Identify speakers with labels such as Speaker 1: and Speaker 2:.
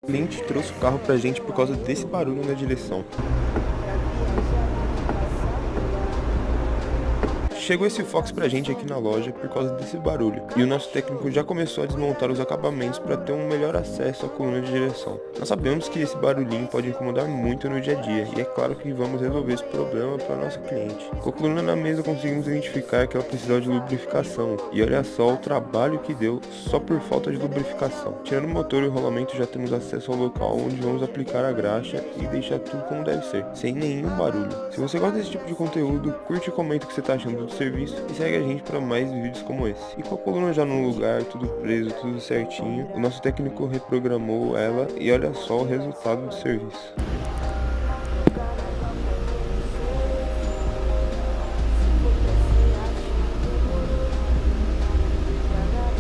Speaker 1: O cliente trouxe o carro pra gente por causa desse barulho na direção. Chegou esse Fox pra gente aqui na loja por causa desse barulho, e o nosso técnico já começou a desmontar os acabamentos para ter um melhor acesso à coluna de direção. Nós sabemos que esse barulhinho pode incomodar muito no dia a dia, e é claro que vamos resolver esse problema para nossa cliente. Com a coluna na mesa conseguimos identificar que ela precisava de lubrificação, e olha só o trabalho que deu só por falta de lubrificação. Tirando o motor e o rolamento, já temos acesso ao local onde vamos aplicar a graxa e deixar tudo como deve ser, sem nenhum barulho. Se você gosta desse tipo de conteúdo, curte e comenta o que você está achando do serviço e segue a gente para mais vídeos como esse. E com a coluna já no lugar, tudo preso, tudo certinho, o nosso técnico reprogramou ela e olha só o resultado do serviço.